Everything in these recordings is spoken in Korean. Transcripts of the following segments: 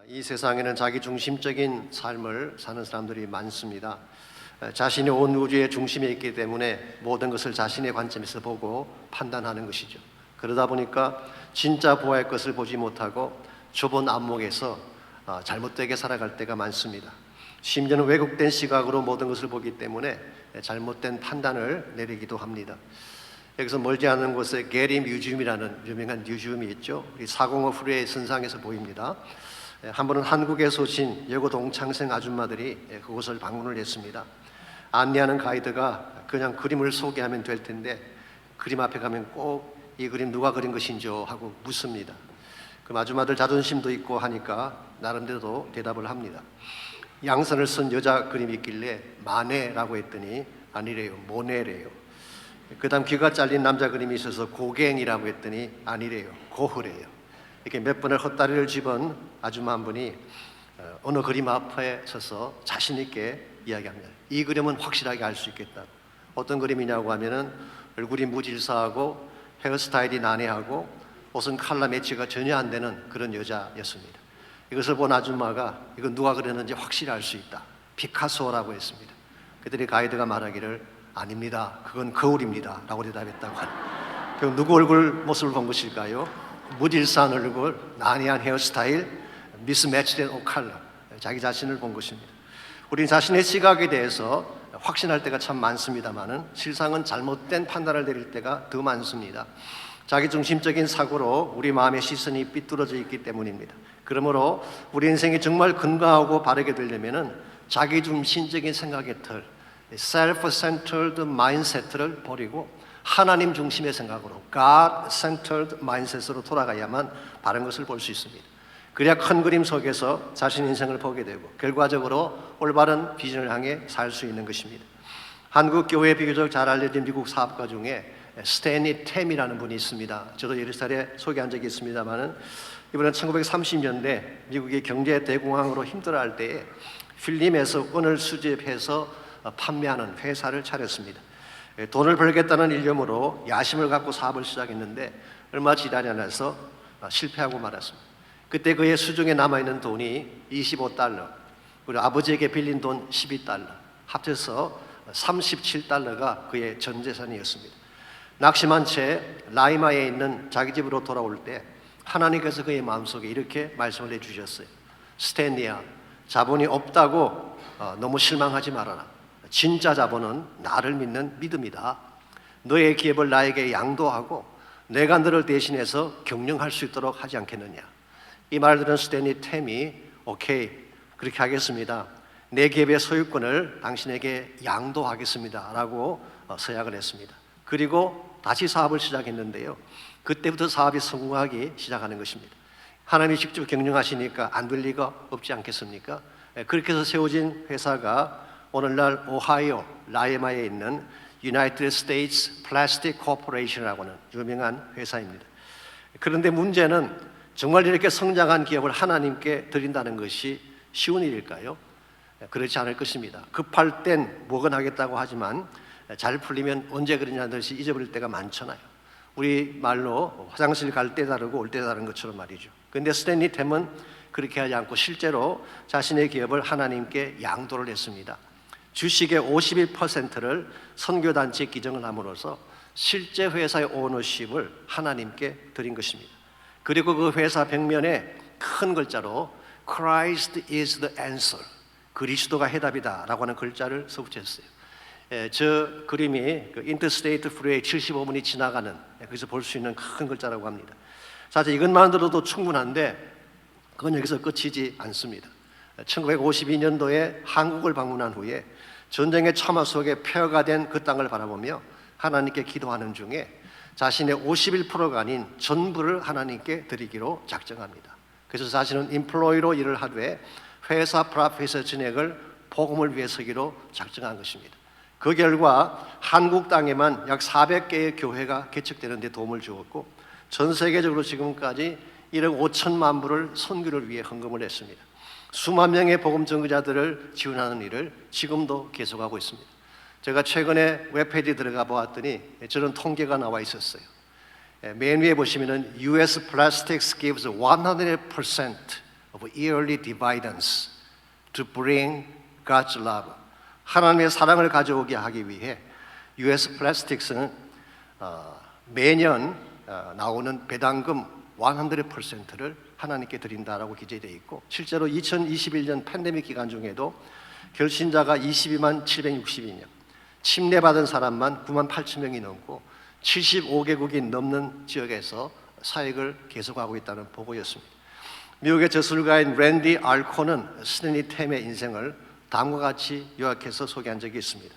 이 세상에는 자기중심적인 삶을 사는 사람들이 많습니다. 자신이 온 우주의 중심에 있기 때문에 모든 것을 자신의 관점에서 보고 판단하는 것이죠. 그러다 보니까 진짜 보아야 할 것을 보지 못하고 좁은 안목에서 잘못되게 살아갈 때가 많습니다. 심지어는 왜곡된 시각으로 모든 것을 보기 때문에 잘못된 판단을 내리기도 합니다. 여기서 멀지 않은 곳에 게리 뮤지엄이라는 유명한 뮤지엄이 있죠. 우리 405 프리웨이 선상에서 보입니다. 한 번은 한국에서 오신 여고 동창생 아줌마들이 그곳을 방문을 했습니다. 안내하는 가이드가 그냥 그림을 소개하면 될 텐데 그림 앞에 가면 꼭 이 그림 누가 그린 것인지요 하고 묻습니다. 그 아줌마들 자존심도 있고 하니까 나름대로 대답을 합니다. 양선을 쓴 여자 그림이 있길래 마네라고 했더니 아니래요, 모네래요. 그 다음 귀가 잘린 남자 그림이 있어서 고갱이라고 했더니 아니래요, 고흐래요. 이렇게 몇 번을 헛다리를 집은 아줌마 한 분이 어느 그림 앞에 서서 자신 있게 이야기합니다. 이 그림은 확실하게 알 수 있겠다. 어떤 그림이냐고 하면은 얼굴이 무질서하고 헤어스타일이 난해하고 옷은 컬러 매치가 전혀 안 되는 그런 여자였습니다. 이것을 본 아줌마가 이건 누가 그렸는지 확실히 알 수 있다. 피카소라고 했습니다. 그들이 가이드가 말하기를 아닙니다. 그건 거울입니다. 라고 대답했다고 합니다. 그럼 누구 얼굴 모습을 본 것일까요? 무질서한 얼굴, 난해한 헤어스타일, 미스매치된 옷 컬러, 자기 자신을 본 것입니다. 우린 자신의 시각에 대해서 확신할 때가 참 많습니다만은 실상은 잘못된 판단을 내릴 때가 더 많습니다. 자기중심적인 사고로 우리 마음의 시선이 삐뚤어져 있기 때문입니다. 그러므로 우리 인생이 정말 건강하고 바르게 되려면은 자기중심적인 생각의 틀, self-centered mindset를 버리고 하나님 중심의 생각으로 God-centered mindset으로 돌아가야만 바른 것을 볼 수 있습니다. 그래야 큰 그림 속에서 자신의 인생을 보게 되고 결과적으로 올바른 비전을 향해 살 수 있는 것입니다. 한국 교회에 비교적 잘 알려진 미국 사업가 중에 스탠리 템이라는 분이 있습니다. 저도 여러 차례 소개한 적이 있습니다만은 이분은 1930년대 미국의 경제 대공황으로 힘들어할 때에 필름에서 은을 수집해서 판매하는 회사를 차렸습니다. 돈을 벌겠다는 일념으로 야심을 갖고 사업을 시작했는데 얼마 지나지 않아서 실패하고 말았습니다. 그때 그의 수중에 남아있는 돈이 $25, 그리고 아버지에게 빌린 돈 $12, 합쳐서 $37가 그의 전 재산이었습니다. 낙심한 채 라이마에 있는 자기 집으로 돌아올 때 하나님께서 그의 마음속에 이렇게 말씀을 해주셨어요. 스탠리야, 자본이 없다고 너무 실망하지 말아라. 진짜 자본은 나를 믿는 믿음이다. 너의 기업을 나에게 양도하고 내가 너를 대신해서 경영할 수 있도록 하지 않겠느냐. 이 말을 들은 스탠리 템이 오케이, 그렇게 하겠습니다. 내 기업의 소유권을 당신에게 양도하겠습니다 라고 서약을 했습니다. 그리고 다시 사업을 시작했는데요, 그때부터 사업이 성공하기 시작하는 것입니다. 하나님이 직접 경영하시니까 안 될 리가 없지 않겠습니까? 그렇게 해서 세워진 회사가 오늘날 오하이오 라이마에 있는 United States Plastic Corporation이라고는 유명한 회사입니다. 그런데 문제는 정말 이렇게 성장한 기업을 하나님께 드린다는 것이 쉬운 일일까요? 그렇지 않을 것입니다. 급할 땐 뭐건 하겠다고 하지만 잘 풀리면 언제 그러냐는 듯이 잊어버릴 때가 많잖아요. 우리 말로 화장실 갈 때 다르고 올 때 다른 것처럼 말이죠. 그런데 스탠리 템은 그렇게 하지 않고 실제로 자신의 기업을 하나님께 양도를 했습니다. 주식의 51%를 선교단체에 기증을 함으로써 실제 회사의 오너십을 하나님께 드린 것입니다. 그리고 그 회사 벽면에 큰 글자로 Christ is the answer, 그리스도가 해답이다 라고 하는 글자를 써붙였어요. 저 그림이 인터스테이트 프리웨이 75분이 지나가는, 거기서 볼 수 있는 큰 글자라고 합니다. 사실 이것만으로도 충분한데 그건 여기서 끝이지 않습니다. 1952년도에 한국을 방문한 후에 전쟁의 참화 속에 폐허가 된 그 땅을 바라보며 하나님께 기도하는 중에 자신의 51%가 아닌 전부를 하나님께 드리기로 작정합니다. 그래서 자신은 인플로이로 일을 하되 회사 프라페서 진액을 복음을 위해 쓰기로 작정한 것입니다. 그 결과 한국 땅에만 약 400개의 교회가 개척되는 데 도움을 주었고 전 세계적으로 지금까지 1억 5천만 불을 선교를 위해 헌금을 했습니다. 수만 명의 복음 전도자들을 지원하는 일을 지금도 계속하고 있습니다. 제가 최근에 웹페이지에 들어가 보았더니 저런 통계가 나와 있었어요. 맨 위에 보시면은 US Plastics gives 100% of yearly dividends to bring God's love. 하나님의 사랑을 가져오게 하기 위해 US 플라스틱스는 매년 나오는 배당금 100%를 하나님께 드린다라고 기재되어 있고, 실제로 2021년 팬데믹 기간 중에도 결신자가 22만 762명, 침례받은 사람만 9만 8천 명이 넘고 75개국이 넘는 지역에서 사역을 계속하고 있다는 보고였습니다. 미국의 저술가인 랜디 알코는 스탠리 템의 인생을 다음과 같이 요약해서 소개한 적이 있습니다.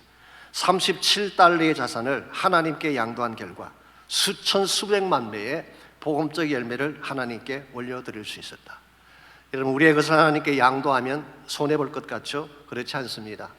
37달러의 자산을 하나님께 양도한 결과 수천 수백만 배의 복음적 열매를 하나님께 올려드릴 수 있었다. 여러분, 우리의 것을 하나님께 양도하면 손해볼 것 같죠? 그렇지 않습니다.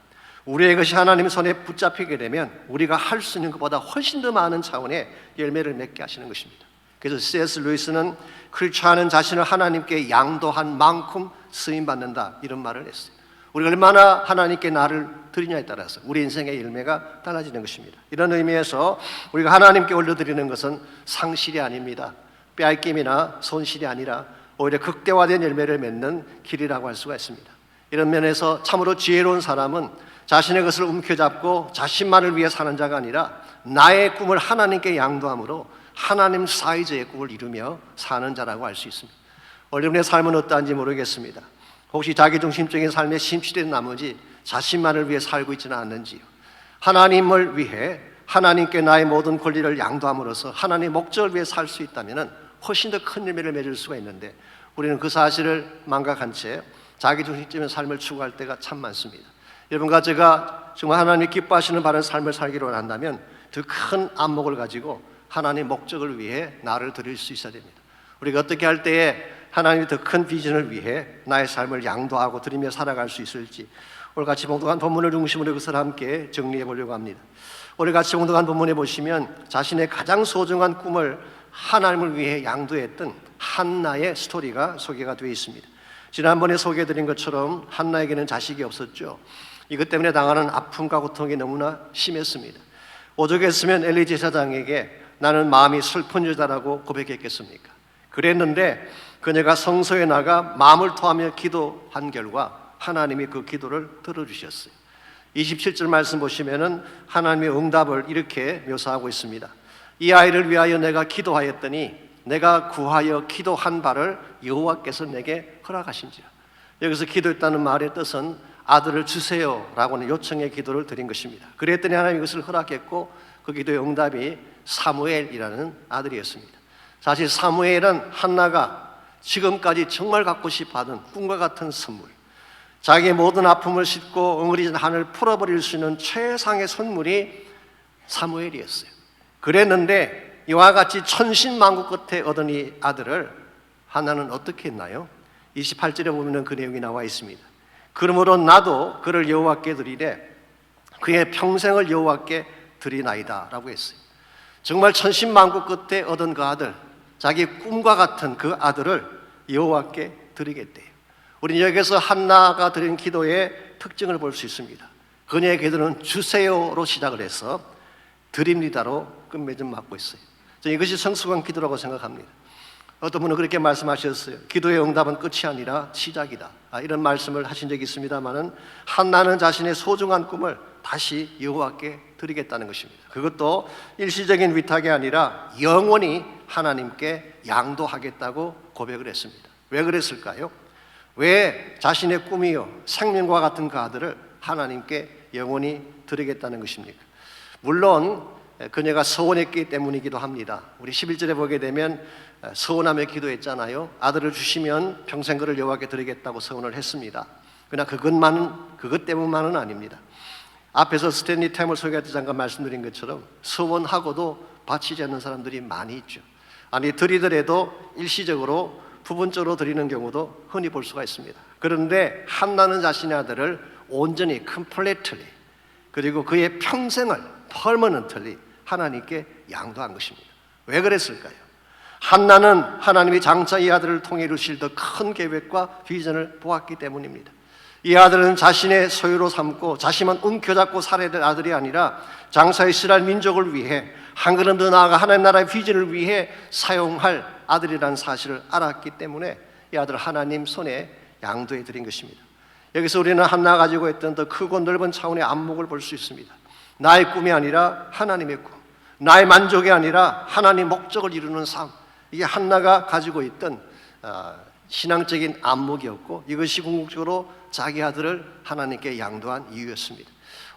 우리의 것이 하나님의 손에 붙잡히게 되면 우리가 할 수 있는 것보다 훨씬 더 많은 차원의 열매를 맺게 하시는 것입니다. 그래서 C.S. 루이스는 크리스찬은 자신을 하나님께 양도한 만큼 쓰임받는다, 이런 말을 했어요. 우리가 얼마나 하나님께 나를 드리냐에 따라서 우리 인생의 열매가 달라지는 것입니다. 이런 의미에서 우리가 하나님께 올려드리는 것은 상실이 아닙니다. 빼앗김이나 손실이 아니라 오히려 극대화된 열매를 맺는 길이라고 할 수가 있습니다. 이런 면에서 참으로 지혜로운 사람은 자신의 것을 움켜잡고 자신만을 위해 사는 자가 아니라 나의 꿈을 하나님께 양도함으로 하나님 사이즈의 꿈을 이루며 사는 자라고 할 수 있습니다. 여러분의 삶은 어떠한지 모르겠습니다. 혹시 자기중심적인 삶에 심취된 나머지 자신만을 위해 살고 있지는 않는지요? 하나님을 위해 하나님께 나의 모든 권리를 양도함으로써 하나님의 목적을 위해 살 수 있다면 훨씬 더 큰 열매를 맺을 수가 있는데, 우리는 그 사실을 망각한 채 자기중심적인 삶을 추구할 때가 참 많습니다. 여러분과 제가 정말 하나님이 기뻐하시는 바른 삶을 살기로 원한다면 더 큰 안목을 가지고 하나님의 목적을 위해 나를 드릴 수 있어야 됩니다. 우리가 어떻게 할 때에 하나님의 더 큰 비전을 위해 나의 삶을 양도하고 드리며 살아갈 수 있을지, 오늘 같이 봉독한 본문을 중심으로 그것을 함께 정리해 보려고 합니다. 오늘 같이 봉독한 본문에 보시면 자신의 가장 소중한 꿈을 하나님을 위해 양도했던 한나의 스토리가 소개가 되어 있습니다. 지난번에 소개해드린 것처럼 한나에게는 자식이 없었죠. 이것 때문에 당하는 아픔과 고통이 너무나 심했습니다. 오죽했으면 엘리 제사장에게 나는 마음이 슬픈 여자라고 고백했겠습니까? 그랬는데 그녀가 성소에 나가 마음을 토하며 기도한 결과 하나님이 그 기도를 들어주셨어요. 27절 말씀 보시면은 하나님의 응답을 이렇게 묘사하고 있습니다. 이 아이를 위하여 내가 기도하였더니 내가 구하여 기도한 바를 여호와께서 내게 허락하신지라. 여기서 기도했다는 말의 뜻은 아들을 주세요라고는 요청의 기도를 드린 것입니다. 그랬더니 하나님이 그것을 허락했고 그 기도의 응답이 사무엘이라는 아들이었습니다. 사실 사무엘은 한나가 지금까지 정말 갖고 싶어하던 꿈과 같은 선물, 자기의 모든 아픔을 싣고 엉그리진 한을 풀어버릴 수 있는 최상의 선물이 사무엘이었어요. 그랬는데 이와 같이 천신만고 끝에 얻은 이 아들을 한나는 어떻게 했나요? 28절에 보면 그 내용이 나와 있습니다. 그러므로 나도 그를 여호와께 드리되 그의 평생을 여호와께 드리나이다 라고 했어요. 정말 천신만고 끝에 얻은 그 아들, 자기 꿈과 같은 그 아들을 여호와께 드리겠대요. 우리는 여기서 한나가 드린 기도의 특징을 볼 수 있습니다. 그녀의 기도는 주세요로 시작을 해서 드립니다로 끝맺음 맞고 있어요. 저는 이것이 성숙한 기도라고 생각합니다. 어떤 분은 그렇게 말씀하셨어요. 기도의 응답은 끝이 아니라 시작이다. 이런 말씀을 하신 적이 있습니다만은 한나는 자신의 소중한 꿈을 다시 여호와께 드리겠다는 것입니다. 그것도 일시적인 위탁이 아니라 영원히 하나님께 양도하겠다고 고백을 했습니다. 왜 그랬을까요? 왜 자신의 꿈이요 생명과 같은 그 아들을 하나님께 영원히 드리겠다는 것입니까? 물론 그녀가 서원했기 때문이기도 합니다. 우리 11절에 보게 되면 서원하며 기도했잖아요. 아들을 주시면 평생 그를 여호와께 드리겠다고 서원을 했습니다. 그러나 그것 때문만은 아닙니다. 앞에서 스탠리 템을 소개할 때 잠깐 말씀드린 것처럼 서원하고도 바치지 않는 사람들이 많이 있죠. 아니 드리더라도 일시적으로 부분적으로 드리는 경우도 흔히 볼 수가 있습니다. 그런데 한나는 자신의 아들을 온전히 completely 그리고 그의 평생을 permanently 하나님께 양도한 것입니다. 왜 그랬을까요? 한나는 하나님이 장차 이 아들을 통해 이루실 더 큰 계획과 비전을 보았기 때문입니다. 이 아들은 자신의 소유로 삼고 자신만 움켜잡고 살아야 될 아들이 아니라 장차 이스라엘 민족을 위해 한 걸음 더 나아가 하나님 나라의 비전을 위해 사용할 아들이라는 사실을 알았기 때문에 이 아들 하나님 손에 양도해 드린 것입니다. 여기서 우리는 한나가 가지고 있던 더 크고 넓은 차원의 안목을 볼 수 있습니다. 나의 꿈이 아니라 하나님의 꿈, 나의 만족이 아니라 하나님 목적을 이루는 삶, 이게 한나가 가지고 있던 신앙적인 안목이었고, 이것이 궁극적으로 자기 아들을 하나님께 양도한 이유였습니다.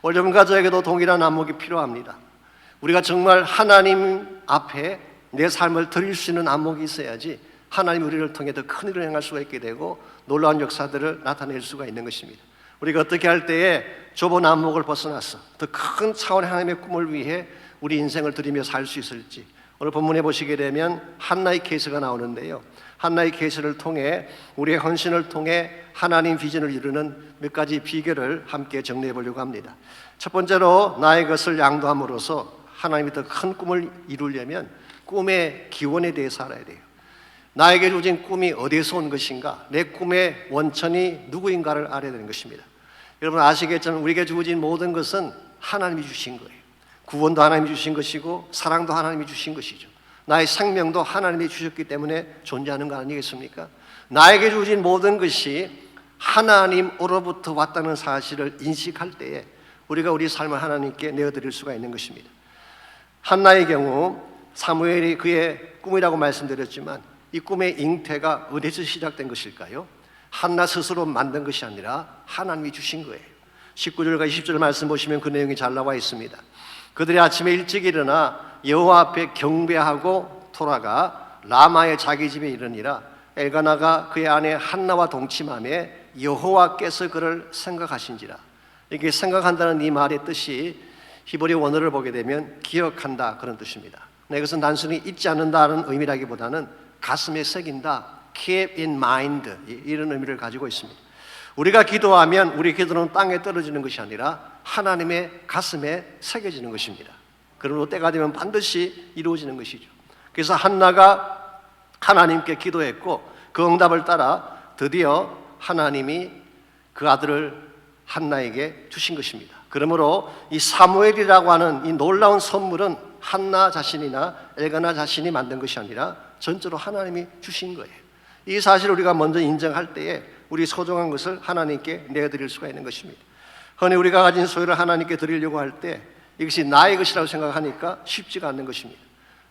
오늘 여러분과 저에게도 동일한 안목이 필요합니다. 우리가 정말 하나님 앞에 내 삶을 드릴 수 있는 안목이 있어야지 하나님 우리를 통해 더 큰 일을 행할 수가 있게 되고 놀라운 역사들을 나타낼 수가 있는 것입니다. 우리가 어떻게 할 때에 좁은 안목을 벗어나서 더 큰 차원의 하나님의 꿈을 위해 우리 인생을 드리며 살 수 있을지, 오늘 본문에 보시게 되면 한나의 케이스가 나오는데요, 한나의 케이스를 통해 우리의 헌신을 통해 하나님 비전을 이루는 몇 가지 비결을 함께 정리해 보려고 합니다. 첫 번째로, 나의 것을 양도함으로써 하나님이 더 큰 꿈을 이루려면 꿈의 기원에 대해서 알아야 돼요. 나에게 주어진 꿈이 어디에서 온 것인가, 내 꿈의 원천이 누구인가를 알아야 되는 것입니다. 여러분 아시겠지만 우리에게 주어진 모든 것은 하나님이 주신 거예요. 구원도 하나님이 주신 것이고 사랑도 하나님이 주신 것이죠. 나의 생명도 하나님이 주셨기 때문에 존재하는 거 아니겠습니까? 나에게 주어진 모든 것이 하나님으로부터 왔다는 사실을 인식할 때에 우리가 우리 삶을 하나님께 내어드릴 수가 있는 것입니다. 한나의 경우 사무엘이 그의 꿈이라고 말씀드렸지만 이 꿈의 잉태가 어디서 시작된 것일까요? 한나 스스로 만든 것이 아니라 하나님이 주신 거예요. 19절과 20절 말씀 보시면 그 내용이 잘 나와 있습니다. 그들이 아침에 일찍 일어나 여호와 앞에 경배하고 돌아가 라마의 자기 집에 이르니라. 엘가나가 그의 아내 한나와 동침하며 여호와께서 그를 생각하신지라. 이게 생각한다는 이 말의 뜻이 히브리 원어를 보게 되면 기억한다, 그런 뜻입니다. 이것은 단순히 잊지 않는다는 의미라기보다는 가슴에 새긴다, keep in mind, 이런 의미를 가지고 있습니다. 우리가 기도하면 우리 기도는 땅에 떨어지는 것이 아니라 하나님의 가슴에 새겨지는 것입니다. 그러므로 때가 되면 반드시 이루어지는 것이죠. 그래서 한나가 하나님께 기도했고 그 응답을 따라 드디어 하나님이 그 아들을 한나에게 주신 것입니다. 그러므로 이 사무엘이라고 하는 이 놀라운 선물은 한나 자신이나 엘가나 자신이 만든 것이 아니라 전적으로 하나님이 주신 거예요. 이 사실을 우리가 먼저 인정할 때에 우리 소중한 것을 하나님께 내어드릴 수가 있는 것입니다. 흔히 우리가 가진 소유를 하나님께 드리려고 할 때 이것이 나의 것이라고 생각하니까 쉽지가 않는 것입니다.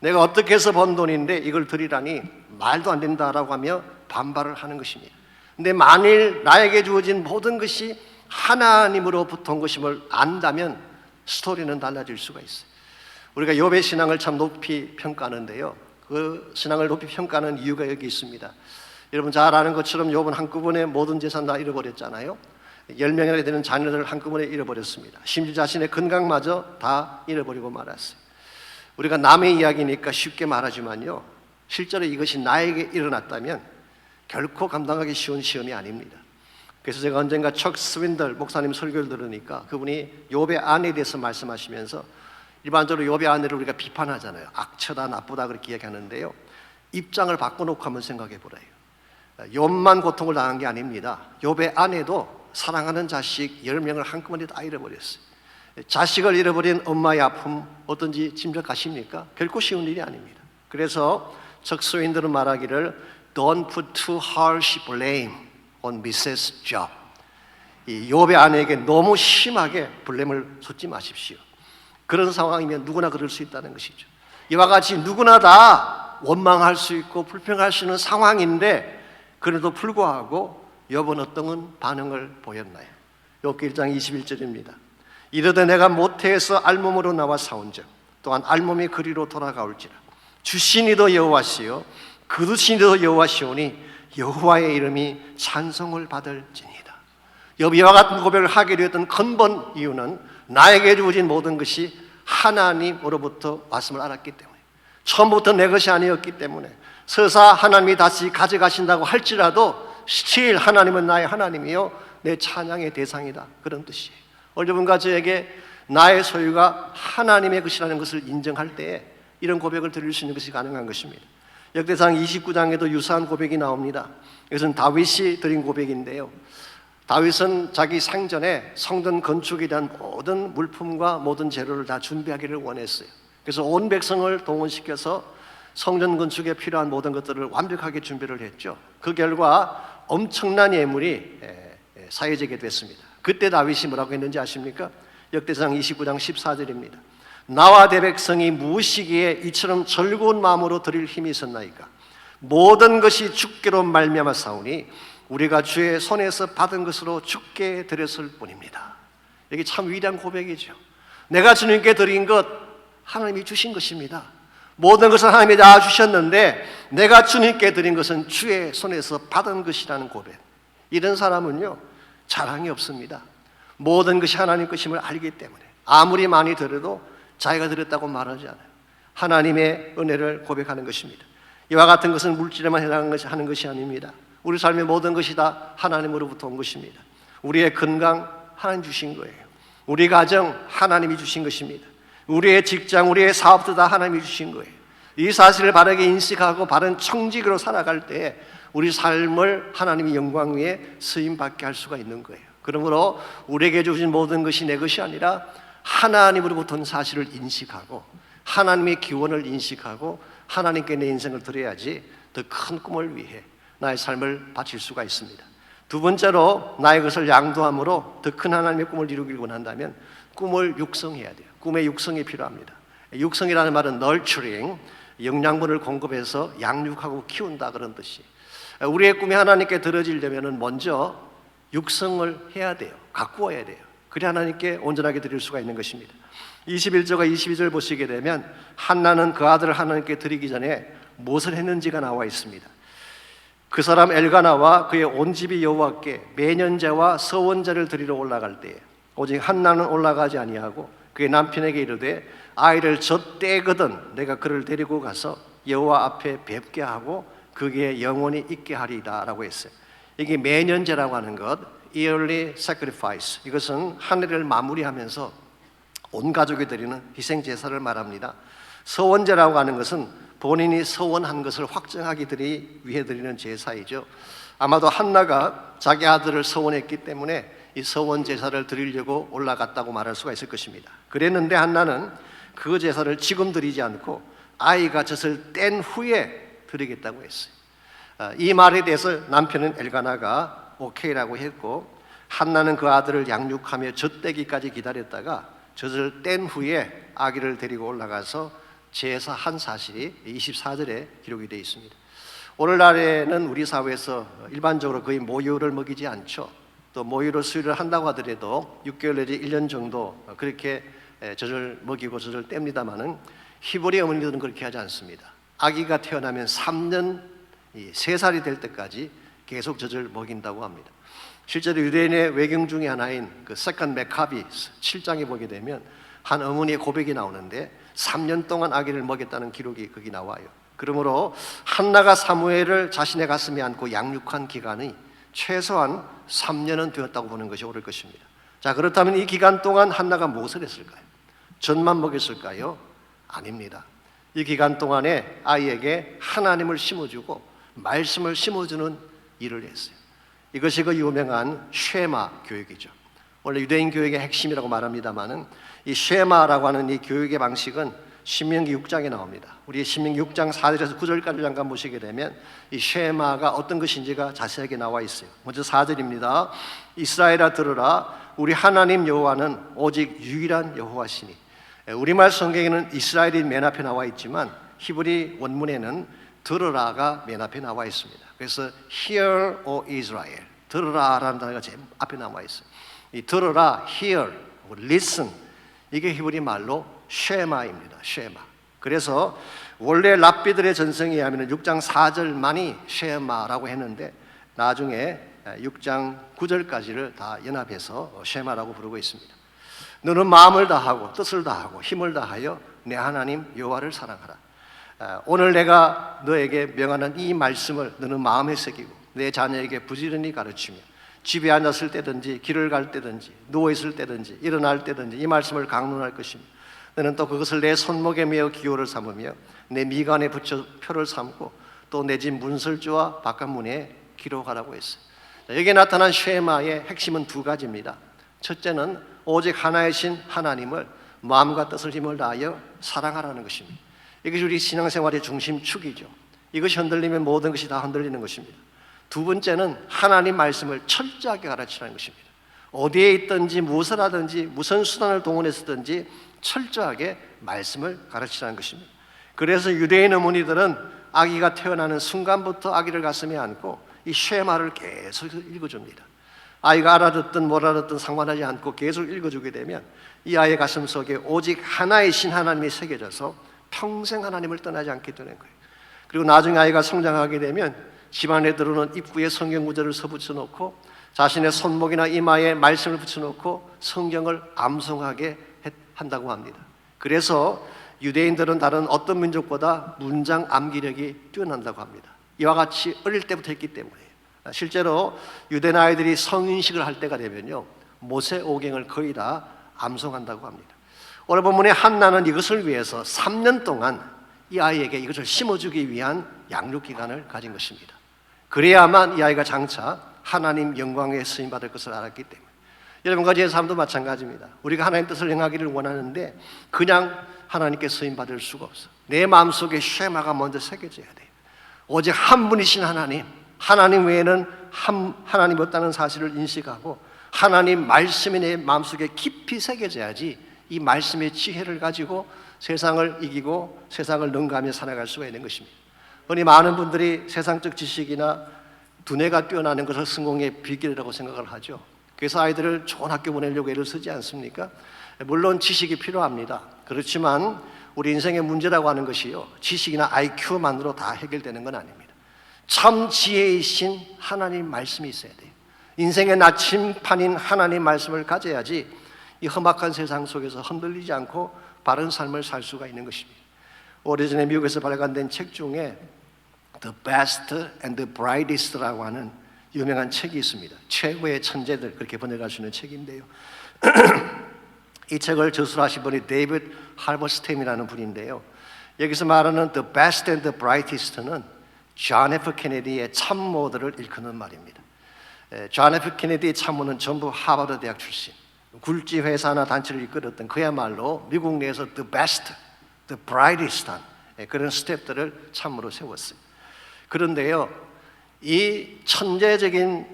내가 어떻게 해서 번 돈인데 이걸 드리라니 말도 안 된다라고 하며 반발을 하는 것입니다. 근데 만일 나에게 주어진 모든 것이 하나님으로부터 온 것임을 안다면 스토리는 달라질 수가 있어요. 우리가 욥의 신앙을 참 높이 평가하는데요, 그 신앙을 높이 평가하는 이유가 여기 있습니다. 여러분 잘 아는 것처럼 욥은 한꺼번에 모든 재산 다 잃어버렸잖아요. 10명이나 되는 자녀를 한꺼번에 잃어버렸습니다. 심지어 자신의 건강마저 다 잃어버리고 말았어요. 우리가 남의 이야기니까 쉽게 말하지만요, 실제로 이것이 나에게 일어났다면 결코 감당하기 쉬운 시험이 아닙니다. 그래서 제가 언젠가 척 스윈들 목사님 설교를 들으니까 그분이 욥의 아내에 대해서 말씀하시면서 일반적으로 욥의 아내를 우리가 비판하잖아요. 악처다, 나쁘다 그렇게 이야기하는데요, 입장을 바꿔놓고 한번 생각해 보래요. 욥만 고통을 당한 게 아닙니다. 욥의 아내도 사랑하는 자식 10명을 한꺼번에 다 잃어버렸어요. 자식을 잃어버린 엄마의 아픔 어떤지 짐작하십니까? 결코 쉬운 일이 아닙니다. 그래서 적소인들은 말하기를 Don't put too harsh blame on Mrs. Job. 이 욥의 아내에게 너무 심하게 블레임을 쏟지 마십시오. 그런 상황이면 누구나 그럴 수 있다는 것이죠. 이와 같이 누구나 다 원망할 수 있고 불평할 수 있는 상황인데 그래도 불구하고 욥은 어떤 반응을 보였나요? 욥기 1장 21절입니다. 이르되 내가 모태에서 알몸으로 나와 싸운즉 또한 알몸이 그리로 돌아가올지라. 주신이도 여호와시요 거두신이도 여호와시오니 여호와의 이름이 찬송을 받을지니이다. 욥이 이와 같은 고백을 하게 되었던 근본 이유는 나에게 주어진 모든 것이 하나님으로부터 왔음을 알았기 때문에, 처음부터 내 것이 아니었기 때문에, 설사 하나님이 다시 가져가신다고 할지라도 still 하나님은 나의 하나님이요 내 찬양의 대상이다, 그런 뜻이에요. 오늘 여러분과 저에게 나의 소유가 하나님의 것이라는 것을 인정할 때에 이런 고백을 드릴 수 있는 것이 가능한 것입니다. 역대상 29장에도 유사한 고백이 나옵니다. 이것은 다윗이 드린 고백인데요, 다윗은 자기 생전에 성전 건축에 대한 모든 물품과 모든 재료를 다 준비하기를 원했어요. 그래서 온 백성을 동원시켜서 성전 건축에 필요한 모든 것들을 완벽하게 준비를 했죠. 그 결과 엄청난 예물이 사해지게 됐습니다. 그때 다윗이 뭐라고 했는지 아십니까? 역대상 29장 14절입니다. 나와 내 백성이 무엇이기에 이처럼 즐거운 마음으로 드릴 힘이 있었나이까? 모든 것이 주께로 말미암아 사오니 우리가 주의 손에서 받은 것으로 주께 드렸을 뿐입니다. 이게 참 위대한 고백이죠. 내가 주님께 드린 것 하나님이 주신 것입니다. 모든 것을 하나님이 다 주셨는데 내가 주님께 드린 것은 주의 손에서 받은 것이라는 고백. 이런 사람은요 자랑이 없습니다. 모든 것이 하나님 것임을 알기 때문에 아무리 많이 드려도 자기가 드렸다고 말하지 않아요. 하나님의 은혜를 고백하는 것입니다. 이와 같은 것은 물질에만 해당하는 것이 아닙니다. 우리 삶의 모든 것이 다 하나님으로부터 온 것입니다. 우리의 건강 하나님 주신 거예요. 우리 가정 하나님이 주신 것입니다. 우리의 직장, 우리의 사업도 다 하나님이 주신 거예요. 이 사실을 바르게 인식하고 바른 청직으로 살아갈 때 우리 삶을 하나님의 영광 위에 쓰임받게 할 수가 있는 거예요. 그러므로 우리에게 주신 모든 것이 내 것이 아니라 하나님으로부터 온 사실을 인식하고 하나님의 기원을 인식하고 하나님께 내 인생을 드려야지 더 큰 꿈을 위해 나의 삶을 바칠 수가 있습니다. 두 번째로 나의 것을 양도함으로 더 큰 하나님의 꿈을 이루길 원한다면 꿈을 육성해야 돼요. 꿈의 육성이 필요합니다. 육성이라는 말은 nurturing, 영양분을 공급해서 양육하고 키운다 그런 뜻이. 우리의 꿈이 하나님께 들어지려면 먼저 육성을 해야 돼요. 가꾸어야 돼요. 그래야 하나님께 온전하게 드릴 수가 있는 것입니다. 21절과 22절 보시게 되면 한나는 그 아들을 하나님께 드리기 전에 무엇을 했는지가 나와 있습니다. 그 사람 엘가나와 그의 온 집이 여호와께 매년제와 서원제를 드리러 올라갈 때에 오직 한나는 올라가지 아니하고 그의 남편에게 이르되 아이를 젖대거든 내가 그를 데리고 가서 여호와 앞에 뵙게 하고 그게 영원히 있게 하리이다 라고 했어요. 이게 매년제라고 하는 것, yearly sacrifice, 이것은 한 해를 마무리하면서 온 가족이 드리는 희생제사를 말합니다. 서원제라고 하는 것은 본인이 서원한 것을 확정하기 위해 드리는 제사이죠. 아마도 한나가 자기 아들을 서원했기 때문에 이 서원 제사를 드리려고 올라갔다고 말할 수가 있을 것입니다. 그랬는데 한나는 그 제사를 지금 드리지 않고 아이가 젖을 뗀 후에 드리겠다고 했어요. 이 말에 대해서 남편은 엘가나가 오케이라고 했고 한나는 그 아들을 양육하며 젖대기까지 기다렸다가 젖을 뗀 후에 아기를 데리고 올라가서 제사한 사실이 24절에 기록이 되어 있습니다. 오늘날에는 우리 사회에서 일반적으로 거의 모유를 먹이지 않죠. 또 모유를 수유를 한다고 하더라도 6개월 내지 1년 정도 그렇게 젖을 먹이고 젖을 뗍니다마는 히브리 어머니들은 그렇게 하지 않습니다. 아기가 태어나면 3년 3살이 될 때까지 계속 젖을 먹인다고 합니다. 실제로 유대인의 외경 중에 하나인 그 세컨 메카비 7장에 보게 되면 한 어머니의 고백이 나오는데 3년 동안 아기를 먹였다는 기록이 거기 나와요. 그러므로 한나가 사무엘을 자신의 가슴에 안고 양육한 기간이 최소한 3년은 되었다고 보는 것이 옳을 것입니다. 자, 그렇다면 이 기간 동안 한나가 무엇을 했을까요? 젖만 먹였을까요? 아닙니다. 이 기간 동안에 아이에게 하나님을 심어주고 말씀을 심어주는 일을 했어요. 이것이 그 유명한 쉐마 교육이죠. 원래 유대인 교육의 핵심이라고 말합니다마는 이 쉐마라고 하는 이 교육의 방식은 신명기 6장에 나옵니다. 우리 신명기 6장 4절에서 9절까지 잠깐 보시게 되면 이 쉐마가 어떤 것인지가 자세하게 나와 있어요. 먼저 4절입니다. 이스라엘아 들으라, 우리 하나님 여호와는 오직 유일한 여호와시니. 우리말 성경에는 이스라엘이 맨 앞에 나와 있지만 히브리 원문에는 들으라가 맨 앞에 나와 있습니다. 그래서 Hear, O Israel, 들으라라는 단어가 제일 앞에 나와 있어요. 이 들으라, hear, listen, 이게 히브리 말로 쉐마입니다. 쉐마. 그래서 원래 랍비들의 전성에 의하면 6장 4절만이 쉐마라고 했는데 나중에 6장 9절까지를 다 연합해서 쉐마라고 부르고 있습니다. 너는 마음을 다하고 뜻을 다하고 힘을 다하여 내 하나님 여호와를 사랑하라. 오늘 내가 너에게 명하는 이 말씀을 너는 마음에 새기고 내 자녀에게 부지런히 가르치며 집에 앉았을 때든지 길을 갈 때든지 누워있을 때든지 일어날 때든지 이 말씀을 강론할 것입니다. 너는 또 그것을 내 손목에 메어 기호를 삼으며 내 미간에 붙여 표를 삼고 또 내 집 문설주와 바깥문에 기록하라고 했어요. 여기에 나타난 쉐마의 핵심은 두 가지입니다. 첫째는 오직 하나의 신 하나님을 마음과 뜻을 힘을 다하여 사랑하라는 것입니다. 이것이 우리 신앙생활의 중심축이죠. 이것이 흔들리면 모든 것이 다 흔들리는 것입니다. 두 번째는 하나님 말씀을 철저하게 가르치라는 것입니다. 어디에 있든지 무엇을 하든지 무슨 수단을 동원해서든지 철저하게 말씀을 가르치라는 것입니다. 그래서 유대인 어머니들은 아기가 태어나는 순간부터 아기를 가슴에 안고 이 쉐마를 계속 읽어줍니다. 아이가 알아듣든 못 알아듣든 상관하지 않고 계속 읽어주게 되면 이 아이의 가슴 속에 오직 하나의 신 하나님이 새겨져서 평생 하나님을 떠나지 않게 되는 거예요. 그리고 나중에 아이가 성장하게 되면 집안에 들어오는 입구에 성경 구절을 서붙여 놓고 자신의 손목이나 이마에 말씀을 붙여놓고 성경을 암송하게 한다고 합니다. 그래서 유대인들은 다른 어떤 민족보다 문장 암기력이 뛰어난다고 합니다. 이와 같이 어릴 때부터 했기 때문에 실제로 유대 아이들이 성인식을 할 때가 되면요 모세오경을 거의 다 암송한다고 합니다. 오늘 본문에 한나는 이것을 위해서 3년 동안 이 아이에게 이것을 심어주기 위한 양육기간을 가진 것입니다. 그래야만 이 아이가 장차 하나님 영광에 쓰임받을 것을 알았기 때문에 여러분과 제 삶도 마찬가지입니다. 우리가 하나님 뜻을 행하기를 원하는데 그냥 하나님께 쓰임받을 수가 없어. 내 마음속에 쉐마가 먼저 새겨져야 돼요. 오직 한 분이신 하나님 외에는 하나님이 없다는 사실을 인식하고 하나님 말씀이 내 마음속에 깊이 새겨져야지 이 말씀의 지혜를 가지고 세상을 이기고 세상을 능가하며 살아갈 수가 있는 것입니다. 흔히 많은 분들이 세상적 지식이나 두뇌가 뛰어나는 것을 성공의 비결이라고 생각을 하죠. 그래서 아이들을 좋은 학교 보내려고 애를 쓰지 않습니까? 물론 지식이 필요합니다. 그렇지만 우리 인생의 문제라고 하는 것이요 지식이나 IQ만으로 다 해결되는 건 아닙니다. 참 지혜이신 하나님 말씀이 있어야 돼요. 인생의 나침판인 하나님 말씀을 가져야지 이 험악한 세상 속에서 흔들리지 않고 바른 삶을 살 수가 있는 것입니다. 오래전에 미국에서 발간된 책 중에 The Best and the Brightest라고 하는 유명한 책이 있습니다. 최고의 천재들 그렇게 번역할 수 있는 책인데요. 이 책을 저술하신 분이 데이비드 할버스템이라는 분인데요. 여기서 말하는 The Best and the Brightest는 존 F 케네디의 참모들을 일컫는 말입니다. 존 F 케네디의 참모는 전부 하버드 대학 출신, 굴지 회사나 단체를 이끌었던 그야말로 미국 내에서 The Best, The Brightest한 그런 스텝들을 참모로 세웠어요. 그런데요, 이 천재적인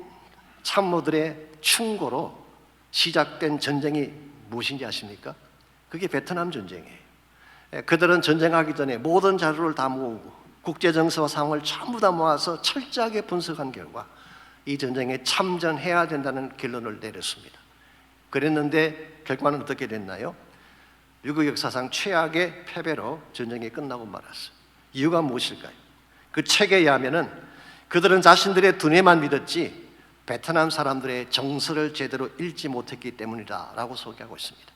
참모들의 충고로 시작된 전쟁이 무엇인지 아십니까? 그게 베트남 전쟁이에요. 그들은 전쟁하기 전에 모든 자료를 다 모으고 국제 정세와 상황을 전부 다 모아서 철저하게 분석한 결과 이 전쟁에 참전해야 된다는 결론을 내렸습니다. 그랬는데 결과는 어떻게 됐나요? 미국 역사상 최악의 패배로 전쟁이 끝나고 말았어요. 이유가 무엇일까요? 그 책에 의하면은 그들은 자신들의 두뇌만 믿었지 베트남 사람들의 정서를 제대로 읽지 못했기 때문이다라고 소개하고 있습니다.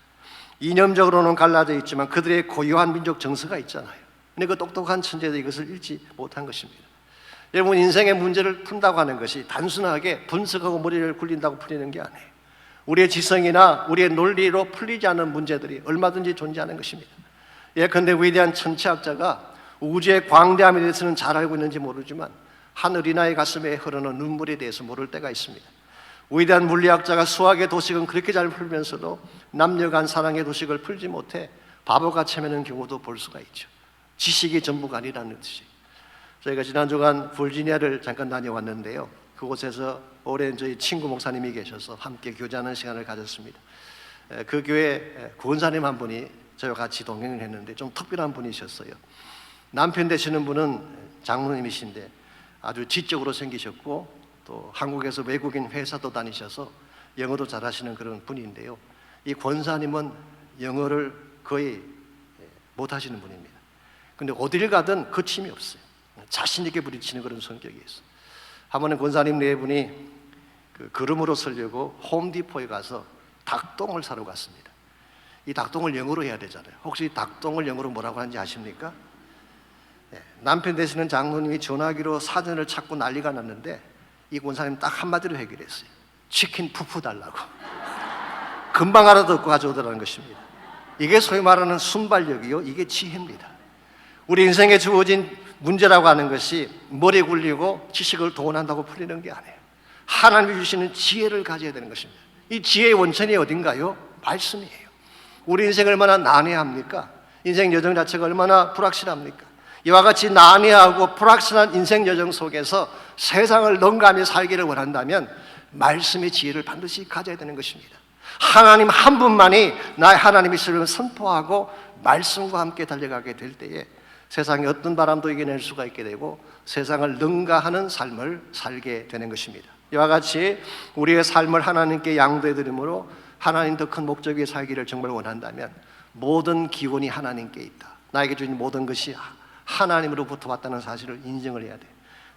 이념적으로는 갈라져 있지만 그들의 고유한 민족 정서가 있잖아요. 근데 그 똑똑한 천재들이 이것을 읽지 못한 것입니다. 여러분, 인생의 문제를 푼다고 하는 것이 단순하게 분석하고 머리를 굴린다고 풀리는 게 아니에요. 우리의 지성이나 우리의 논리로 풀리지 않는 문제들이 얼마든지 존재하는 것입니다. 예컨대 위대한 천체학자가 우주의 광대함에 대해서는 잘 알고 있는지 모르지만 한 어린아이 가슴에 흐르는 눈물에 대해서 모를 때가 있습니다. 위대한 물리학자가 수학의 도식은 그렇게 잘 풀면서도 남녀 간 사랑의 도식을 풀지 못해 바보같이 헤매는 경우도 볼 수가 있죠. 지식이 전부가 아니라는 뜻이에요. 저희가 지난 주간 불지니아를 잠깐 다녀왔는데요. 그곳에서 오랜 저희 친구 목사님이 계셔서 함께 교제하는 시간을 가졌습니다. 그 교회 구원사님 한 분이 저와 같이 동행을 했는데 좀 특별한 분이셨어요. 남편 되시는 분은 장로님이신데 아주 지적으로 생기셨고 또 한국에서 외국인 회사도 다니셔서 영어도 잘하시는 그런 분인데요. 이 권사님은 영어를 거의 못하시는 분입니다. 근데 어디를 가든 거침이 없어요. 자신 있게 부딪히는 그런 성격이 있어요. 한 번은 권사님 네 분이 그 걸음으로 서려고 홈디포에 가서 닭똥을 사러 갔습니다. 이 닭똥을 영어로 해야 되잖아요. 혹시 닭똥을 영어로 뭐라고 하는지 아십니까? 남편 되시는 장로님이 전화기로 사전을 찾고 난리가 났는데 이 권사님 딱 한마디로 해결했어요. 치킨 푸푸 달라고. 금방 알아듣고 가져오더라는 것입니다. 이게 소위 말하는 순발력이요, 이게 지혜입니다. 우리 인생에 주어진 문제라고 하는 것이 머리 굴리고 지식을 동원한다고 풀리는 게 아니에요. 하나님이 주시는 지혜를 가져야 되는 것입니다. 이 지혜의 원천이 어딘가요? 말씀이에요. 우리 인생이 얼마나 난해합니까? 인생 여정 자체가 얼마나 불확실합니까? 이와 같이 난해하고 불확실한 인생 여정 속에서 세상을 능가하며 살기를 원한다면 말씀의 지혜를 반드시 가져야 되는 것입니다. 하나님 한 분만이 나의 하나님이시를 선포하고 말씀과 함께 달려가게 될 때에 세상의 어떤 바람도 이겨낼 수가 있게 되고 세상을 능가하는 삶을 살게 되는 것입니다. 이와 같이 우리의 삶을 하나님께 양도해 드림으로 하나님 더 큰 목적 위에 살기를 정말 원한다면 모든 기원이 하나님께 있다. 나에게 주신 모든 것이 하나님으로부터 왔다는 사실을 인정을 해야 돼.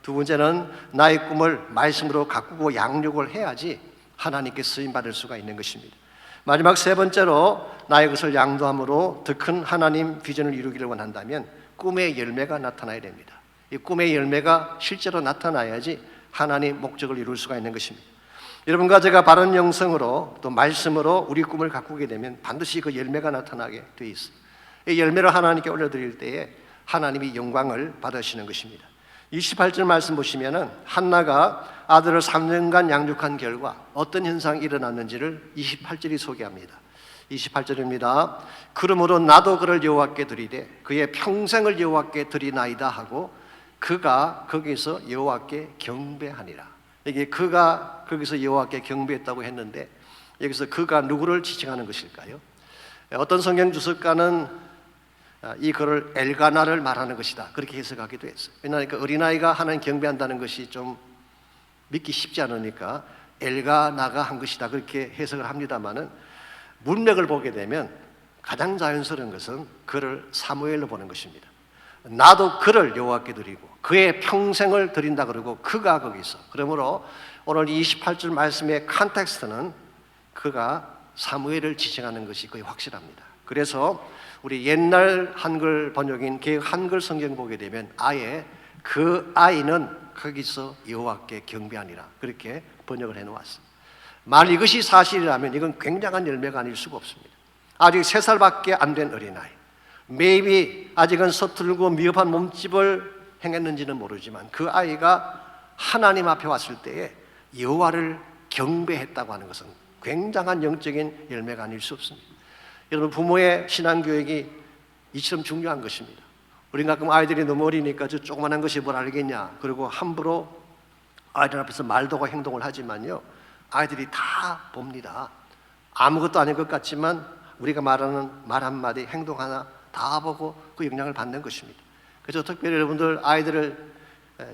두 번째는 나의 꿈을 말씀으로 가꾸고 양육을 해야지 하나님께 쓰임받을 수가 있는 것입니다. 마지막 세 번째로 나의 것을 양도함으로 더 큰 하나님 비전을 이루기를 원한다면 꿈의 열매가 나타나야 됩니다. 이 꿈의 열매가 실제로 나타나야지 하나님 목적을 이룰 수가 있는 것입니다. 여러분과 제가 바른 영성으로 또 말씀으로 우리 꿈을 가꾸게 되면 반드시 그 열매가 나타나게 돼 있어요. 이 열매를 하나님께 올려드릴 때에 하나님이 영광을 받으시는 것입니다. 28절 말씀 보시면은 한나가 아들을 3년간 양육한 결과 어떤 현상이 일어났는지를 28절이 소개합니다. 28절입니다. 그러므로 나도 그를 여호와께 드리되 그의 평생을 여호와께 드리나이다 하고 그가 거기서 여호와께 경배하니라. 이게 그가 거기서 여호와께 경배했다고 했는데 여기서 그가 누구를 지칭하는 것일까요? 어떤 성경 주석가는 이 글을 엘가나를 말하는 것이다 그렇게 해석하기도 했어요. 왜냐하면 그 어린아이가 하나님 경배한다는 것이 좀 믿기 쉽지 않으니까 엘가나가 한 것이다 그렇게 해석을 합니다마는 문맥을 보게 되면 가장 자연스러운 것은 그를 사무엘로 보는 것입니다. 나도 그를 여호와께 드리고 그의 평생을 드린다 그러고 그가 거기서 그러므로 오늘 28절 말씀의 컨텍스트는 그가 사무엘을 지칭하는 것이 거의 확실합니다. 그래서 우리 옛날 한글 번역인 개역 한글 성경 보게 되면 아예 그 아이는 거기서 여호와께 경배하니라 그렇게 번역을 해놓았습니다. 만약 이것이 사실이라면 이건 굉장한 열매가 아닐 수가 없습니다. 아직 3살밖에 안 된 어린아이, maybe 아직은 서툴고 미흡한 몸집을 행했는지는 모르지만 그 아이가 하나님 앞에 왔을 때에 여호와를 경배했다고 하는 것은 굉장한 영적인 열매가 아닐 수 없습니다. 여러분 부모의 신앙교육이 이처럼 중요한 것입니다. 우리가 가끔 아이들이 너무 어리니까 저 조그만한 것이 뭘 알겠냐 그리고 함부로 아이들 앞에서 말도 하고 행동을 하지만요 아이들이 다 봅니다. 아무것도 아닌 것 같지만 우리가 말하는 말 한마디 행동 하나 다 보고 그 영향을 받는 것입니다. 그래서 특별히 여러분들 아이들을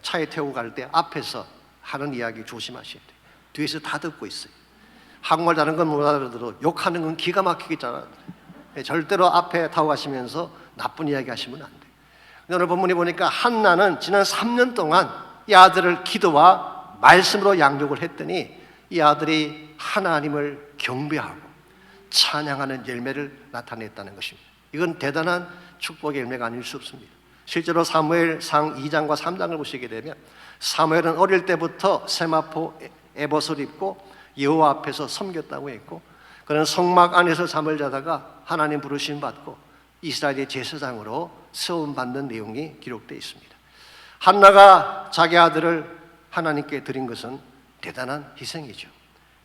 차에 태우고 갈 때 앞에서 하는 이야기 조심하셔야 돼요. 뒤에서 다 듣고 있어요. 한국말 다른 건 못 알아들어도 욕하는 건 기가 막히게 잘하는데 절대로 앞에 타고 가시면서 나쁜 이야기 하시면 안 돼요. 오늘 본문에 보니까 한나는 지난 3년 동안 이 아들을 기도와 말씀으로 양육을 했더니 이 아들이 하나님을 경배하고 찬양하는 열매를 나타냈다는 것입니다. 이건 대단한 축복의 열매가 아닐 수 없습니다. 실제로 사무엘상 2장과 3장을 보시게 되면 사무엘은 어릴 때부터 세마포 에봇을 입고 여호와 앞에서 섬겼다고 했고 그는 성막 안에서 잠을 자다가 하나님 부르심 받고 이스라엘의 제사장으로 세움받는 내용이 기록되어 있습니다. 한나가 자기 아들을 하나님께 드린 것은 대단한 희생이죠.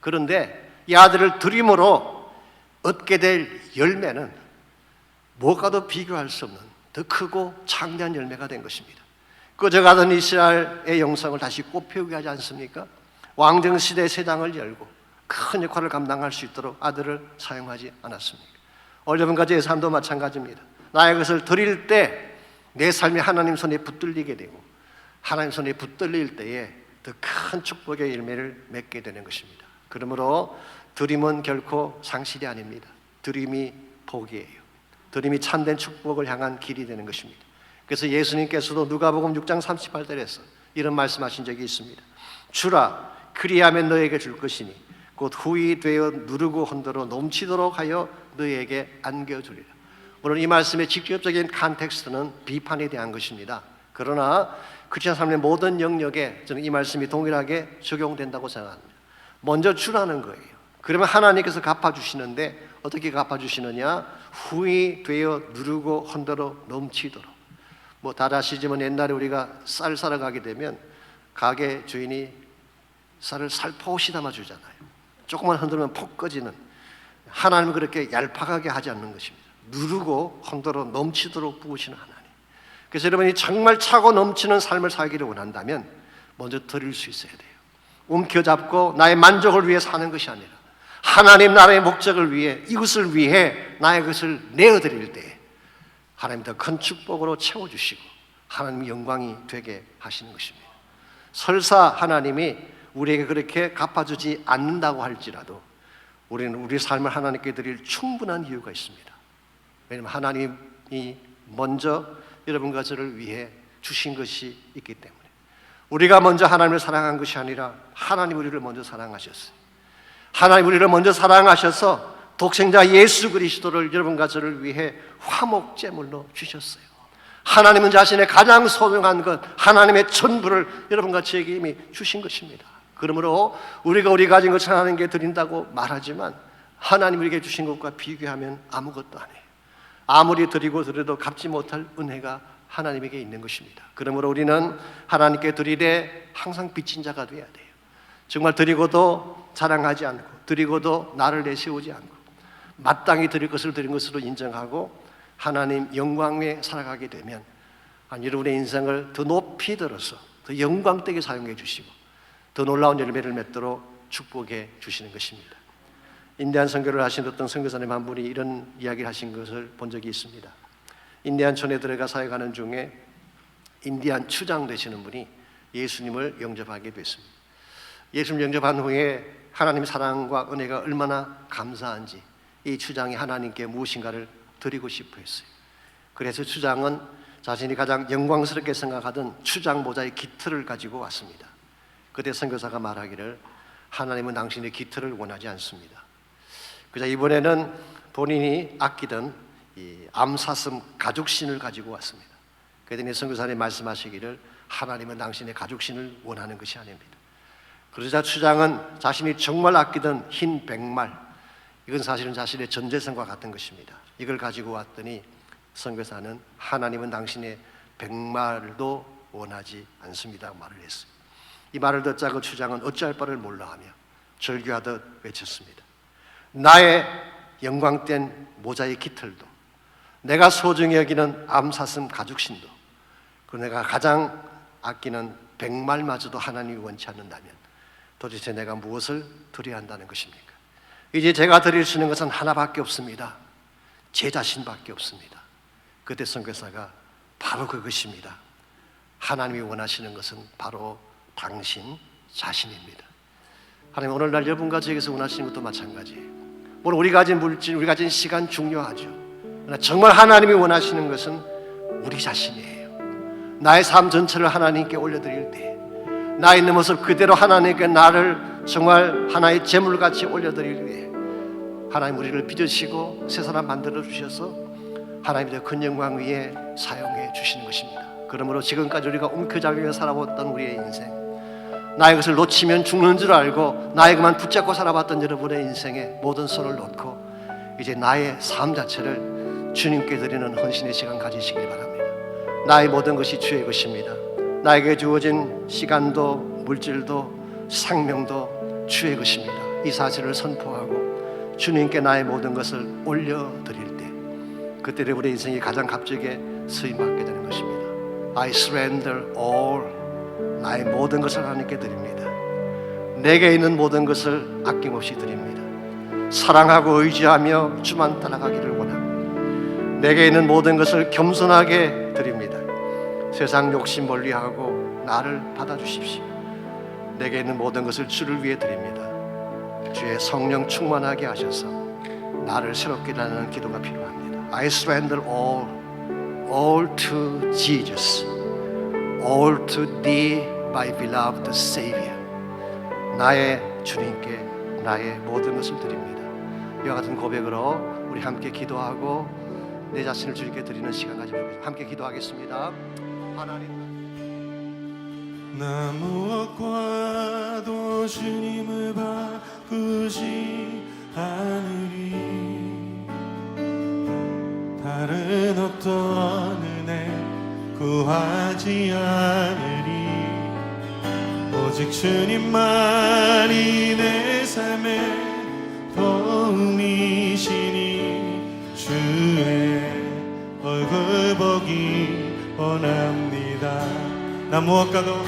그런데 이 아들을 드림으로 얻게 될 열매는 무엇과도 비교할 수 없는 더 크고 창대한 열매가 된 것입니다. 꺼져가던 이스라엘의 영성을 다시 꽃피우게 하지 않습니까? 왕정시대 세상을 열고 큰 역할을 감당할 수 있도록 아들을 사용하지 않았습니까? 오늘 여러분과 제 삶도 마찬가지입니다. 나의 것을 드릴 때 내 삶이 하나님 손에 붙들리게 되고 하나님 손에 붙들릴 때에 더 큰 축복의 열매를 맺게 되는 것입니다. 그러므로 드림은 결코 상실이 아닙니다. 드림이 복이에요. 드림이 참된 축복을 향한 길이 되는 것입니다. 그래서 예수님께서도 누가복음 6장 38절에서 이런 말씀하신 적이 있습니다. 주라 그리하면 너에게 줄 것이니 곧 후히 되어 누르고 흔들어 넘치도록 하여 너에게 안겨주리라. 물론 이 말씀의 직접적인 컨텍스트는 비판에 대한 것입니다. 그러나 크리스천 삶의 모든 영역에 저는 이 말씀이 동일하게 적용된다고 생각합니다. 먼저 주라는 거예요. 그러면 하나님께서 갚아주시는데 어떻게 갚아주시느냐? 후히 되어 누르고 흔들어 넘치도록. 뭐 다 아시지만 옛날에 우리가 쌀 사러 가게 되면 가게 주인이 쌀을 살포시 담아주잖아요. 조금만 흔들면 폭 꺼지는. 하나님은 그렇게 얄팍하게 하지 않는 것입니다. 누르고 홍도로 넘치도록 부으시는 하나님. 그래서 여러분이 정말 차고 넘치는 삶을 살기를 원한다면 먼저 드릴 수 있어야 돼요. 움켜잡고 나의 만족을 위해 사는 것이 아니라 하나님 나라의 목적을 위해, 이것을 위해 나의 것을 내어드릴 때 하나님 더 큰 축복으로 채워주시고 하나님 영광이 되게 하시는 것입니다. 설사 하나님이 우리에게 그렇게 갚아주지 않는다고 할지라도 우리는 우리 삶을 하나님께 드릴 충분한 이유가 있습니다. 왜냐하면 하나님이 먼저 여러분과 저를 위해 주신 것이 있기 때문에. 우리가 먼저 하나님을 사랑한 것이 아니라 하나님 우리를 먼저 사랑하셨어요. 하나님 우리를 먼저 사랑하셔서 독생자 예수 그리스도를 여러분과 저를 위해 화목제물로 주셨어요. 하나님은 자신의 가장 소중한 것, 하나님의 전부를 여러분과 저에게 이미 주신 것입니다. 그러므로 우리가 가진 것을 하나님께 드린다고 말하지만 하나님 우리에게 주신 것과 비교하면 아무것도 아니에요. 아무리 드리고 드려도 갚지 못할 은혜가 하나님에게 있는 것입니다. 그러므로 우리는 하나님께 드리되 항상 빚진 자가 되어야 돼요. 정말 드리고도 자랑하지 않고, 드리고도 나를 내세우지 않고, 마땅히 드릴 것을 드린 것으로 인정하고 하나님 영광에 살아가게 되면 여러분의 인생을 더 높이 들어서 더 영광되게 사용해 주시고 더 놀라운 열매를 맺도록 축복해 주시는 것입니다. 인디안 선교를 하신 어떤 선교사님 한 분이 이런 이야기를 하신 것을 본 적이 있습니다. 인디안촌에 들어가 사역하는 중에 인디안 추장 되시는 분이 예수님을 영접하게 됐습니다. 예수님 영접한 후에 하나님의 사랑과 은혜가 얼마나 감사한지 이 추장이 하나님께 무엇인가를 드리고 싶어 했어요. 그래서 추장은 자신이 가장 영광스럽게 생각하던 추장 모자의 깃털을 가지고 왔습니다. 그때 선교사가 말하기를 하나님은 당신의 깃털을 원하지 않습니다. 그래서 이번에는 본인이 아끼던 이 암사슴 가죽신을 가지고 왔습니다. 그랬더니 선교사님 말씀하시기를 하나님은 당신의 가죽신을 원하는 것이 아닙니다. 그러자 추장은 자신이 정말 아끼던 흰 백말, 이건 사실은 자신의 전 재산과 같은 것입니다. 이걸 가지고 왔더니 선교사는 하나님은 당신의 백말도 원하지 않습니다 말을 했어요. 이 말을 듣자 그 추장은 어찌할 바를 몰라하며 절규하듯 외쳤습니다. 나의 영광된 모자의 깃털도, 내가 소중히 여기는 암사슴 가죽신도, 그 내가 가장 아끼는 백말마저도 하나님이 원치 않는다면 도대체 내가 무엇을 드려야 한다는 것입니까? 이제 제가 드릴 수 있는 것은 하나밖에 없습니다. 제 자신밖에 없습니다. 그때 선교사가 바로 그것입니다. 하나님이 원하시는 것은 바로 당신 자신입니다. 하나님 오늘날 여러분과 저에게서 원하시는 것도 마찬가지예요. 물론 우리 가진 물질, 우리 가진 시간 중요하죠. 그러나 정말 하나님이 원하시는 것은 우리 자신이에요. 나의 삶 전체를 하나님께 올려드릴 때, 나 있는 모습 그대로 하나님께 나를 정말 하나의 제물같이 올려드릴 때 하나님 우리를 빚으시고 새 사람 만들어 주셔서 하나님의 큰 영광 위에 사용해 주시는 것입니다. 그러므로 지금까지 우리가 움켜잡으며 살아왔던 우리의 인생, 나의 것을 놓치면 죽는 줄 알고 나의 것만 붙잡고 살아왔던 여러분의 인생에 모든 손을 놓고 이제 나의 삶 자체를 주님께 드리는 헌신의 시간 가지시길 바랍니다. 나의 모든 것이 주의 것입니다. 나에게 주어진 시간도 물질도 생명도 주의 것입니다. 이 사실을 선포하고 주님께 나의 모든 것을 올려드릴 때 그때 우리 인생이 가장 값지게 쓰임받게 되는 것입니다. I surrender all, 나의 모든 것을 하나님께 드립니다. 내게 있는 모든 것을 아낌없이 드립니다. 사랑하고 의지하며 주만 따라가기를 원하고 내게 있는 모든 것을 겸손하게 드립니다. 세상 욕심 멀리하고 나를 받아주십시오. 내게 있는 모든 것을 주를 위해 드립니다. 주의 성령 충만하게 하셔서 나를 새롭게 하는 기도가 필요합니다. I surrender all to Jesus, all to thee, my beloved Savior. 나의 주님께 나의 모든 것을 드립니다. 이와 같은 고백으로 우리 함께 기도하고 내 자신을 주님께 드리는 시간 가지겠습니다. 함께 기도하겠습니다. 하나님, 나 무엇과도 주님을 바꾸지 않으리. 다른 어떤 은혜 구하지 않으리. 오직 주님만이 내 삶의 도움이시니 주의 얼굴 보기 원합니다. 나 무엇과도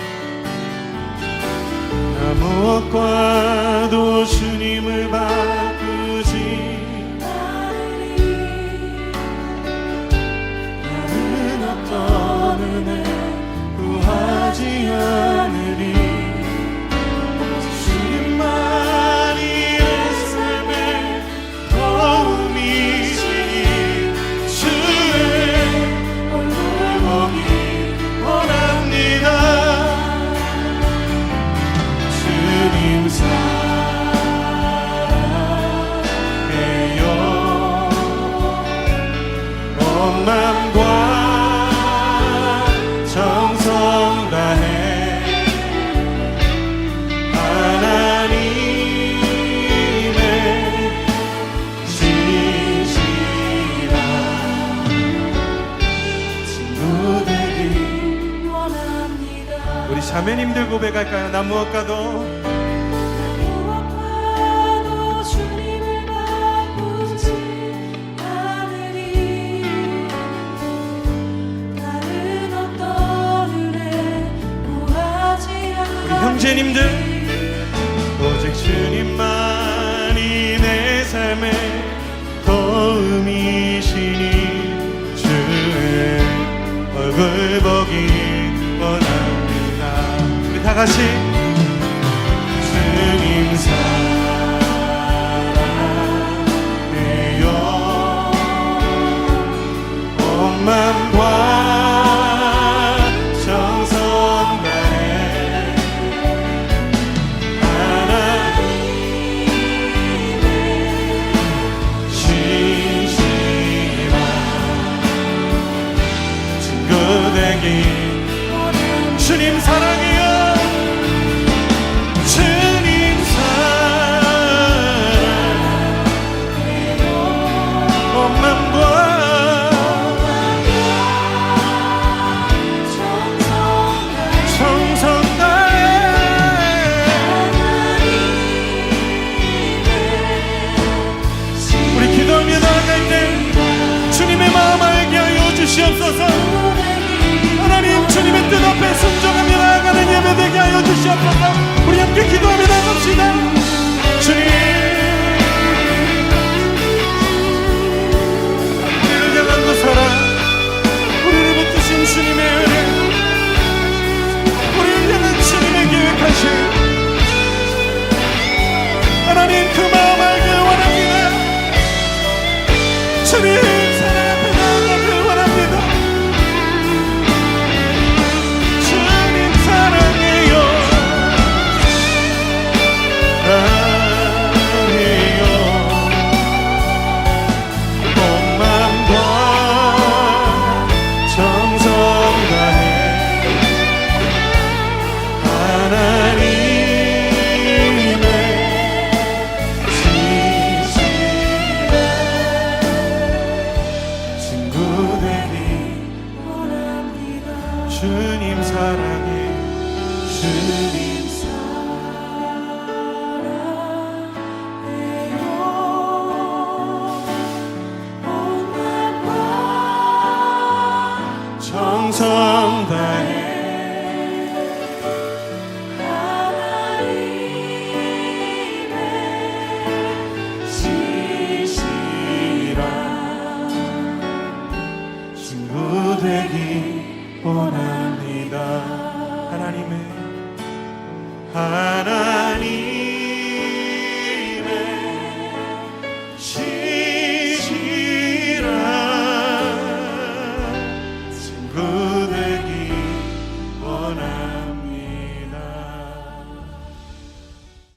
주님을 바꾸지 나는 어떤 은혜 구하지 않으리. 주님만이 내 삶의 도움이시니 주의 얼굴 보기 원합니다. 주님 사랑해요. 온 맘과 정성 다해 하나님의 진실한 친구 되기 원합니다. 우리 자매님들 고백할까요? 나 무엇과도 주님을 바꾸지 않으리. 다른 어떤 은혜 구하지 않으리. 우리 형제님들 오직 주님만이 내 삶의 도움이시니 주의 얼굴 보기 원합니다. 우리 다 같이